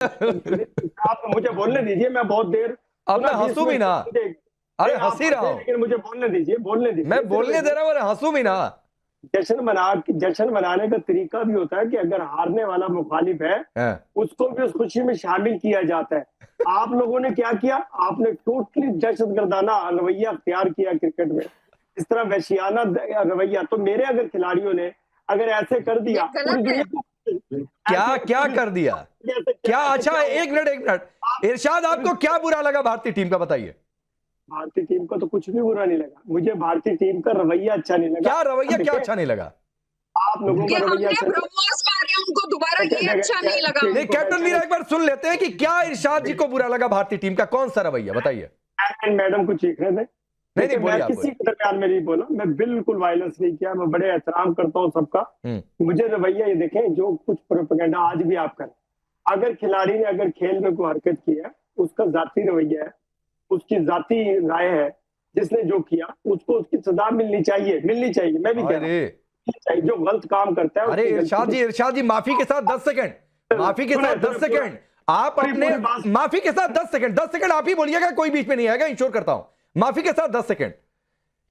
आप मुझे बोलने दीजिए, मैं बहुत देर अब मैं हंसू भी ना, अरे हंसी रहा हूं, लेकिन मुझे बोलने दीजिए, मैं बोलने दे रहा हूं, अरे हंसू भी ना। जश्न मनाने का तरीका भी होता है कि अगर हारने वाला मुखालिफ है उसको भी उस खुशी में शामिल किया जाता है। आप लोगों ने क्या किया, आपने टोटली दहशतगर्दाना रवैया अख्तियार किया क्रिकेट में, इस तरह वहशियाना रवैया। तो मेरे अगर खिलाड़ियों ने अगर ऐसे कर दिया, पूरी दुनिया को क्या क्या कर दिया, क्या? अच्छा एक मिनट, इरशाद आपको क्या बुरा लगा भारतीय टीम का, बताइए। भारतीय टीम का तो कुछ भी बुरा नहीं लगा मुझे, भारतीय टीम का रवैया अच्छा नहीं लगा। क्या रवैया, क्या अच्छा नहीं लगा? आप लोगों का रवैया ब्रह्मास्त्र मारे उनको दोबारा, ये अच्छा नहीं लगा। नहीं कैप्टन मीरा, एक बार सुन लेते हैं कि क्या इरशाद जी को बुरा लगा भारतीय टीम का, कौन सा रवैया, बताइए। मैडम कुछ सीख रहे थे, नहीं मैं किसी के दरमियान में नहीं बोला, मैं बिल्कुल वायलेंस नहीं किया, मैं बड़े एहतराम करता हूँ सबका। मुझे रवैया ये देखें, जो कुछ प्रोपेगेंडा आज भी आप करें, अगर खिलाड़ी ने अगर खेल में कोई हरकत की है, उसका जाती रवैया है, उसकी जाती राय है, जिसने जो किया उसको उसकी सजा मिलनी चाहिए, मैं भी कह रहा हूं, जो गलत काम करता है। अरे इरशाद जी माफी के साथ 10 सेकंड, माफी के साथ 10 सेकंड, आप अपने माफी के साथ 10 सेकंड आप ही बोलिएगा, कोई बीच में नहीं आएगा, इंश्योर करता हूं। माफी के साथ 10 सेकंड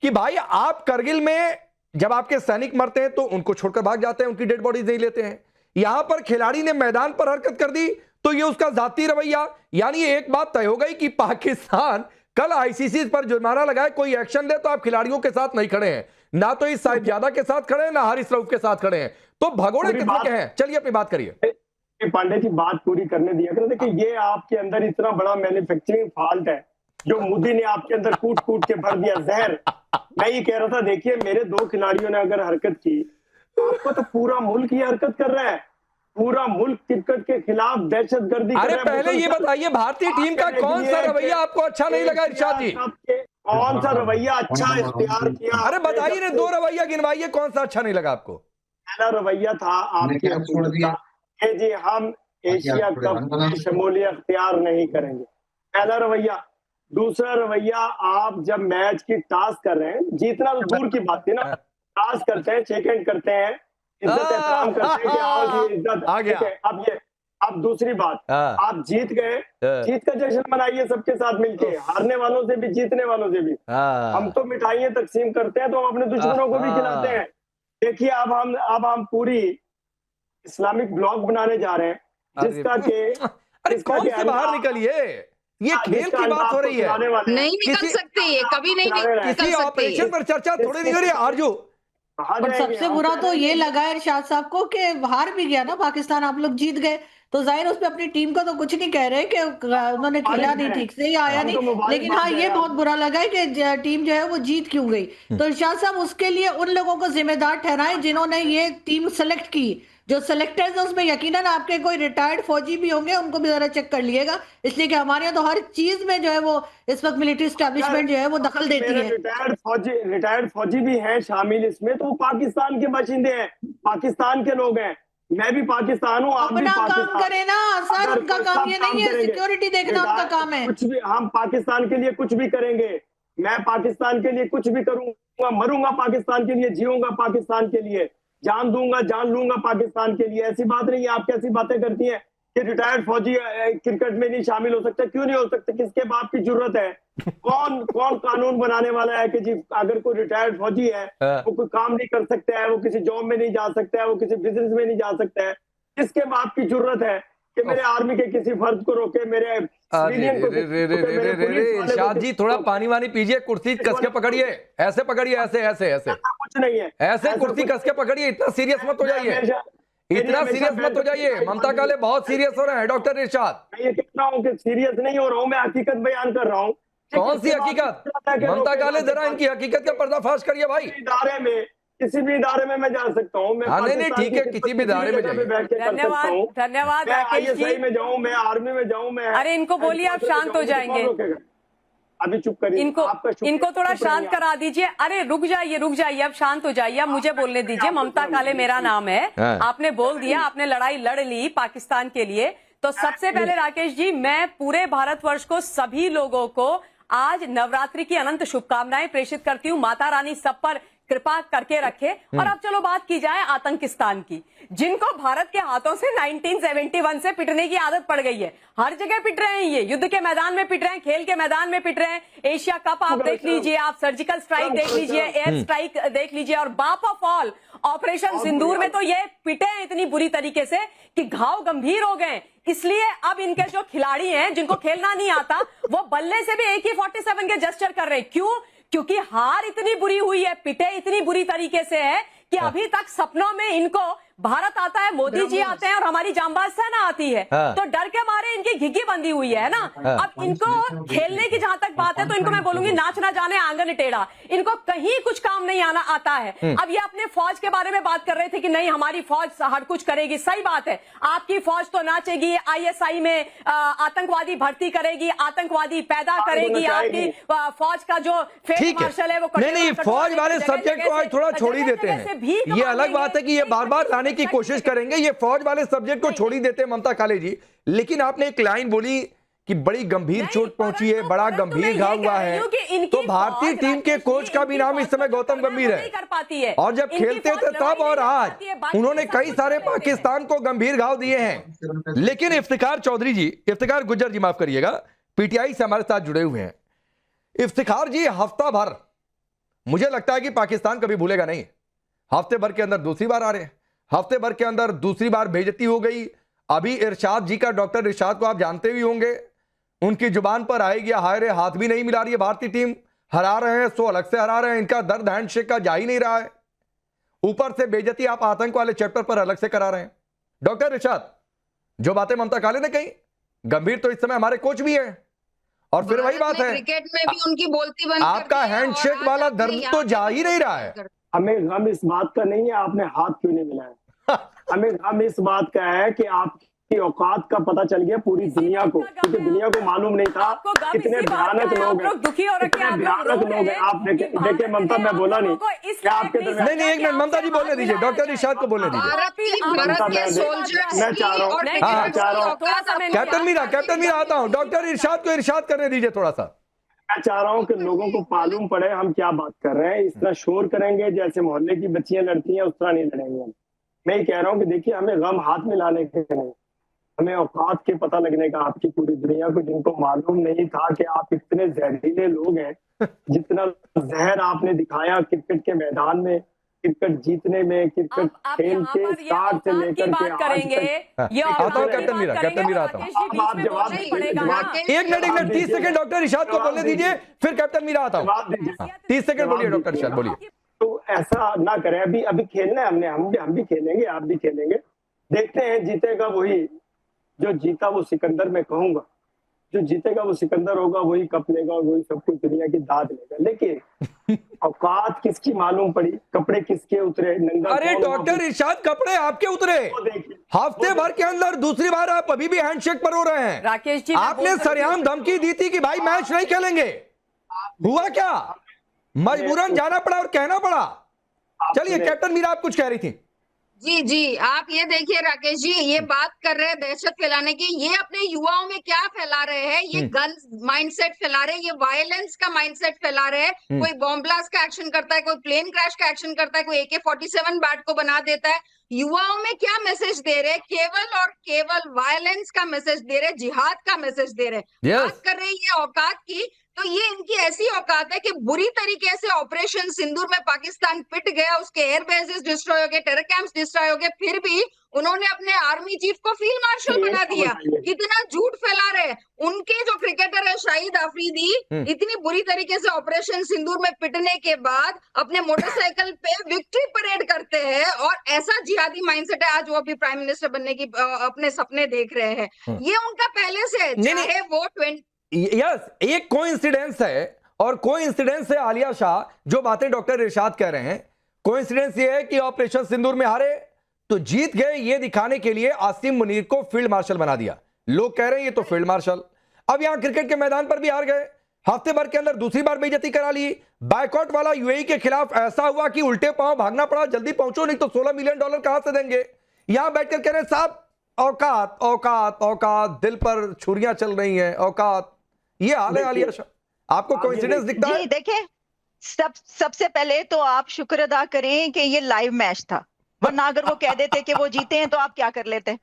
कि भाई आप करगिल में जब आपके सैनिक मरते हैं तो उनको छोड़कर भाग जाते हैं, उनकी डेड बॉडीज नहीं लेते हैं। यहां पर खिलाड़ी ने मैदान पर हरकत कर दी तो ये उसका जाती रवैया। यानी एक बात तय हो गई कि पाकिस्तान कल आईसीसी पर जुर्माना लगाए, कोई एक्शन ले तो आप खिलाड़ियों के साथ नहीं खड़े हैं, ना तो इस साहिबजादा के साथ खड़े हैं, ना हारिस रऊफ के साथ खड़े हैं, तो भगोड़े किसके के हैं? चलिए अपनी बात करिए। पांडे जी बात पूरी करने दिया। देखिए ये आपके अंदर इतना बड़ा मैन्युफैक्चरिंग फॉल्ट है जो मोदी ने आपके अंदर कूट कूट के भर दिया जहर। मैं ये कह रहा था, देखिए मेरे दो खिलाड़ियों ने अगर हरकत की, आपको तो पूरा मुल्क ये हरकत कर रहा है, पूरा मुल्क क्रिकेट के खिलाफ दहशतगर्दी कर रहा है। पहले ये बताइए भारतीय टीम का कौन सा रवैया आपको अच्छा नहीं लगा इरशाद जी? कौन सा रवैया अच्छा इख्तियार किया? अरे बताइए ना, 2 रवैया गिनवाइए, कौन सा अच्छा नहीं लगा आपको? पहला रवैया था आपके जी हम एशिया कप में शमूलियत अख्तियार नहीं करेंगे, पहला रवैया। दूसरा रवैया, आप जब मैच की टास्क कर रहे हैं, जीतना तो दूर की बात थी ना, टास्क करते हैं, शेक हैंड करते हैं, इज्जत एहतराम करते हैं कि आओ जी इज्जत आ गया। अब दूसरी बात, आप जीत गए, जीत का जश्न मनाइए सबके साथ मिलके, हारने वालों से भी जीतने वालों से भी। हम तो मिठाइयाँ तकसीम करते हैं तो हम अपने दुश्मनों को भी खिलाते हैं। देखिए अब हम पूरी इस्लामिक ब्लॉग बनाने जा रहे हैं, जिसका के अरे कौन से बाहर निकलिए, ये खेल की बात हो रही है, नहीं निकल सकते, ये कभी नहीं निकल सकते। ऑपरेशन पर चर्चा थोड़ी नहीं हो रही है आरजू। और सबसे बुरा तो ये लगा है इरशाद साहब को कि हार भी गया ना पाकिस्तान, आप लोग जीत गए तो जाहिर उस पे अपनी टीम को तो कुछ नहीं कह रहे कि उन्होंने खेला नहीं ठीक से या आया नहीं, लेकिन हाँ ये बहुत बुरा लगा है कि टीम जो है वो जीत क्यों गई। तो इरशाद साहब उसके लिए उन लोगों को जिम्मेदार ठहराएं जिन्होंने ये टीम सेलेक्ट की। जो सेलेक्टर्स है उसमें यकीनन आपके कोई रिटायर्ड फौजी भी होंगे, उनको भी जरा चेक कर लिएगा, इसलिए कि हमारे यहाँ तो हर चीज में जो है वो इस वक्त मिलिट्री एस्टेब्लिशमेंट जो है वो दखल देती है। रिटायर्ड फौजी भी हैं शामिल इसमें, तो वो पाकिस्तान के बाशिंदे हैं, पाकिस्तान के लोग हैं, मैं भी पाकिस्तान हूँ, आप भी पाकिस्तान। काम करे ना सर, उनका काम ये नहीं है, सिक्योरिटी देखना उनका काम है। कुछ भी हम पाकिस्तान के लिए कुछ भी करेंगे, मैं पाकिस्तान के लिए कुछ भी करूंगा, मरूंगा पाकिस्तान के लिए, जीऊंगा पाकिस्तान के लिए, जान दूंगा जान लूंगा पाकिस्तान के लिए। ऐसी बात नहीं है, आप कैसी बातें करती हैं कि रिटायर्ड फौजी क्रिकेट में नहीं शामिल हो सकते? क्यों नहीं हो सकते? किसके बाप की जरूरत है? कौन कानून बनाने वाला है कि जी अगर कोई रिटायर्ड फौजी है वो कोई काम नहीं कर सकता है, वो किसी जॉब में नहीं जा सकता है, वो किसी बिजनेस में नहीं जा सकता है? किसके बाप की जरूरत है कि मेरे आर्मी के किसी फर्ज को रोके, मेरे इरशाद जी थोड़ा पानी वानी पीजिए, कुर्सी कस के पकड़िए, ऐसे पकड़िए, ऐसे कुछ नहीं है, ऐसे कुर्सी कस के पकड़िए, इतना सीरियस मत हो जाइए, इतना सीरियस मत हो जाइए। ममता काले बहुत सीरियस हो रहे हैं डॉक्टर इरशाद। मैं ये कह रहा हूँ कि सीरियस नहीं हो रहा हूँ, मैं हकीकत बयान कर रहा हूँ। कौन सी हकीकत? ममता काले जरा इनकी हकीकत का पर्दाफाश करिए भाई। इदारे में, किसी भी इदारे में मैं जा सकता हूँ, नहीं ठीक है, किसी भी इदारे में जाइए। धन्यवाद राकेश जी। में जाऊँ, मैं आर्मी में जाऊँ, मैं अरे इनको बोलिए आप शांत हो जाएंगे, अभी चुप करिए, इनको थोड़ा शांत करा दीजिए। अरे रुक जाइए, अब शांत हो जाइए, अब मुझे बोलने दीजिए। ममता काले मेरा नाम है, आपने बोल दिया, आपने लड़ाई लड़ ली पाकिस्तान के लिए। तो सबसे पहले राकेश जी, मैं पूरे भारतवर्ष को, सभी लोगों को आज नवरात्रि की अनंत शुभकामनाएं प्रेषित करती हूँ। माता रानी सब पर कृपा करके रखे। और अब चलो बात की जाए आतंकिस्तान की, जिनको भारत के हाथों से 1971 से पिटने की आदत पड़ गई है। हर जगह पिट रहे हैं, ये युद्ध के मैदान में पिट रहे हैं, खेल के मैदान में पिट रहे हैं। एशिया कप आप देख लीजिए, आप सर्जिकल स्ट्राइक देख लीजिए, एयर स्ट्राइक देख लीजिए, और बाप ऑफ ऑल ऑपरेशन सिंदूर में तो ये पिटे हैं इतनी बुरी तरीके से कि घाव गंभीर हो गए। इसलिए अब इनके जो खिलाड़ी हैं, जिनको खेलना नहीं आता, वो बल्ले से भी AK-47 के जेस्चर कर रहे हैं। क्यों? क्योंकि हार इतनी बुरी हुई है, पिटे इतनी बुरी तरीके से है कि अभी तक सपनों में इनको भारत आता है, मोदी जी आते हैं और हमारी जांबाज सेना आती है, तो डर के मारे इनकी घिघी बंधी हुई है ना। अब इनको खेलने की जहां तक बात है तो इनको मैं बोलूंगी नाच ना जाने आंगन टेढ़ा, इनको कहीं कुछ काम नहीं आना आता है। अब ये अपने फौज के बारे में बात कर रहे थे कि नहीं हमारी फौज हर कुछ करेगी। सही बात है, आपकी फौज तो नाचेगी, ISI में आतंकवादी भर्ती करेगी, आतंकवादी पैदा करेगी, आपकी फौज का जो फील्ड मार्शल है वो नहीं, फौज वाले सब्जेक्ट को आज थोड़ा छोड़ ही देते हैं। ये अलग बात है कि ये बार बार लाने की कोशिश करेंगे, ये फौज वाले सब्जेक्ट को छोड़ ही देते हैं ममता काले जी। लेकिन आपने एक लाइन बोली कि बड़ी गंभीर चोट पहुंची है, बड़ा गंभीर घाव हुआ है, तो भारतीय टीम के कोच का भी नाम इस समय गौतम गंभीर है। और जब खेलते थे तब और आज उन्होंने कई सारे पाकिस्तान को गंभीर घाव दिए हैं। लेकिन इफ्तिखार चौधरी जी, इफ्तिखार गुज्जर जी माफ करिएगा, PTI से हमारे साथ जुड़े हुए हैं। इफ्तिखार जी, हफ्ता भर मुझे लगता है कि पाकिस्तान कभी भूलेगा नहीं। हफ्ते भर के अंदर दूसरी बार आ रहे हैं, हफ्ते भर के अंदर दूसरी बार बेइज्जती हो गई। अभी इरशाद जी का, डॉक्टर इरशाद को आप जानते भी होंगे, उनकी जुबान पर आएगी हाय रे, हाथ भी नहीं मिला रही है भारतीय टीम, हरा रहे हैं सो अलग से हरा रहे हैं, इनका दर्द हैंडशेक का जा ही नहीं रहा है। ऊपर से बेइज्जती आप आतंक वाले चैप्टर पर अलग से करा रहे हैं। डॉक्टर इरशाद, जो बातें ममता काले ने कही, गंभीर तो इस समय हमारे कोच भी है, और फिर वही बात है, क्रिकेट में भी उनकी बोलती बंद आपका हैंडशेक वाला दर्द तो जा ही नहीं रहा है। हमें गम इस बात का नहीं है आपने हाथ क्यों नहीं मिलाया, हमें गम इस बात का है कि आपकी औकात का पता चल गया पूरी दुनिया को, क्योंकि दुनिया को मालूम नहीं था कितने भयानक लोग हैं, भयानक लोग हैं। आप देखिए ममता, मैं बोला नहीं क्या आपके नहीं, एक मिनट ममता जी बोलने दीजिए, डॉक्टर इरशाद को बोलने दीजिए। मैं चाह रहा हूँ कैप्टन मीरा आता हूँ, डॉक्टर इरशाद को इरशाद करने दीजिए थोड़ा सा। मैं चाह रहा हूँ कि लोगों को मालूम पड़े हम क्या बात कर रहे हैं। इस तरह शोर करेंगे जैसे मोहल्ले की बच्चियां लड़ती हैं, उस तरह नहीं लड़ेंगे हम। मैं ही कह रहा हूँ कि देखिए, हमें गम हाथ में लाने के नहीं, हमें औकात के पता लगने का आपकी पूरी दुनिया को, जिनको मालूम नहीं था कि आप इतने जहरीले लोग हैं, जितना जहर आपने दिखाया क्रिकेट के मैदान में, क्रिकेट जीतने में, क्रिकेट खेल के स्टार्ट से लेकर के कैप्टन मीरा आता हूं। आप जवाब एक मिनट 30 सेकंड डॉक्टर इरशाद को बोलने दीजिए, फिर कैप्टन मीरा आता हूं। 30 सेकंड बोलिए डॉक्टर इरशाद, बोलिए। तो ऐसा ना करें, अभी खेलना है हमने, हम भी खेलेंगे, आप भी खेलेंगे, देखते हैं जीतेगा वही, जो जीता वो सिकंदर, मैं कहूंगा जो जीतेगा वो सिकंदर होगा, वही कप लेगा और वही सब कुछ दुनिया की दाद लेगा। लेकिन औकात किसकी मालूम पड़ी, कपड़े किसके उतरे, नंगा। अरे डॉक्टर इरशाद, कपड़े आपके उतरे, हफ्ते भर के अंदर दूसरी बार आप अभी भी हैंडशेक पर हो रहे हैं। राकेश जी, आपने सरेआम धमकी दी थी कि भाई मैच नहीं खेलेंगे, हुआ क्या? मजबूरन जाना पड़ा और कहना पड़ा। चलिए कैप्टन मीरा, आप कुछ कह रही थी। जी, आप ये देखिए राकेश जी, ये बात कर रहे हैं दहशत फैलाने की, ये अपने युवाओं में क्या फैला रहे हैं, ये गन माइंडसेट फैला रहे हैं, ये वायलेंस का माइंडसेट फैला रहे हैं। कोई बॉम्ब ब्लास्ट का एक्शन करता है, कोई प्लेन क्रैश का एक्शन करता है, कोई AK-47 बैट को बना देता है। युवाओं में क्या मैसेज दे रहे हैं? केवल और केवल वायलेंस का मैसेज दे रहे, जिहाद का मैसेज दे रहे। बात कर रहे हैं ये औकात की, तो ये इनकी ऐसी औकात है कि बुरी तरीके से ऑपरेशन सिंदूर में पाकिस्तान पिट गया, उसके एयर बेसेस डिस्ट्रॉय हो गए, टेरर कैंप्स डिस्ट्रॉय हो गए, फिर भी उन्होंने अपने आर्मी चीफ को फील्ड मार्शल बना दिया। कितना झूठ फैला रहे। उनके जो क्रिकेटर है शाहिद आफरीदी, इतनी बुरी तरीके से ऑपरेशन सिंदूर में पिटने के बाद अपने मोटरसाइकिल पे विक्ट्री परेड करते हैं, और ऐसा जिहादी माइंडसेट है। आज वो अभी प्राइम मिनिस्टर बनने की अपने सपने देख रहे हैं। ये उनका पहले से, चाहे वो एक कोइंसिडेंस है, और कोइंसिडेंस है आलिया शाह, जो बातें डॉक्टर इरशाद कह रहे हैं। कोइंसिडेंस ये है कि ऑपरेशन सिंदूर में हारे तो जीत गए, ये दिखाने के लिए आसिम मुनीर को फील्ड मार्शल बना दिया। लोग कह रहे हैं ये तो फील्ड मार्शल। अब यहां क्रिकेट के मैदान पर भी हार गए, हफ्ते भर के अंदर दूसरी बार बेइज्जती करा ली। बायकॉट वाला UAE के खिलाफ ऐसा हुआ कि उल्टे पांव भागना पड़ा, जल्दी पहुंचो नहीं तो $16 मिलियन कहां से देंगे। यहां बैठकर कह रहे साहब औकात औकात औकात, दिल पर छुरियां चल रही हैं, औकात। ये हाल है आलिया शाह, आपको कोइंसिडेंस दिखता है? देखिए सबसे पहले तो आप शुक्र अदा करें कि ये लाइव मैच था, वरना अगर वो कह देते कि वो जीते हैं तो आप क्या कर लेते?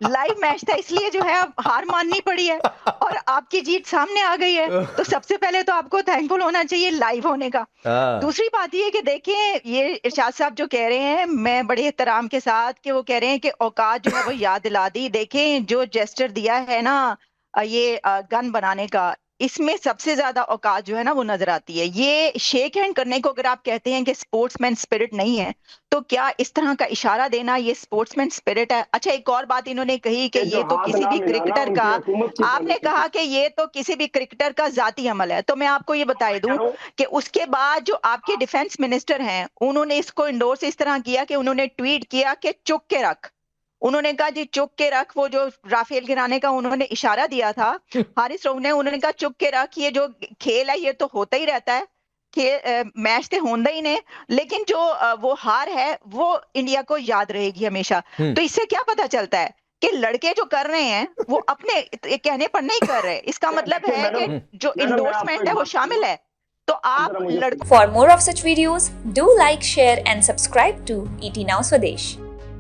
लाइव मैच था, इसलिए जो है अब हार माननी पड़ी है और आपकी जीत सामने आ गई है। तो सबसे पहले तो आपको थैंकफुल होना चाहिए लाइव होने का। दूसरी बात ये कि देखें, ये इरशाद साहब जो कह रहे हैं, मैं बड़े एहतराम के साथ कि वो कह रहे हैं कि औकात जो है वो याद दिला दी। देखें जो जेस्चर दिया है ना ये गन बनाने का, इसमें सबसे ज्यादा औकात जो है ना वो नजर आती है। ये शेक हैंड करने को अगर आप कहते हैं कि स्पोर्ट्समैन स्पिरिट नहीं है, तो क्या इस तरह का इशारा देना ये स्पोर्ट्समैन स्पिरिट है? अच्छा, एक और बात इन्होंने कही कि ये तो किसी भी क्रिकेटर का, आपने कहा कि ये तो किसी भी क्रिकेटर का जाती अमल है। तो मैं आपको ये बता दूं कि उसके बाद जो आपके डिफेंस मिनिस्टर हैं, उन्होंने इसको इंडोर्स इस तरह किया कि उन्होंने ट्वीट किया कि चुक के रख। उन्होंने कहा जी चुक के रख, वो जो राफेल गिराने का उन्होंने इशारा दिया था हारिस रऊफ ने, उन्होंने कहा चुक के रख, ये जो खेल है ये तो होता ही रहता है, खेल मैच तो होता ही नहीं, लेकिन जो वो हार है वो इंडिया को याद रहेगी हमेशा। तो इससे क्या पता चलता है कि लड़के जो कर रहे हैं वो अपने कहने पर नहीं कर रहे, इसका मतलब है कि जो इंडोर्समेंट है वो शामिल है। तो आप For more of such videos, do like, share and subscribe to ET Now Swadesh.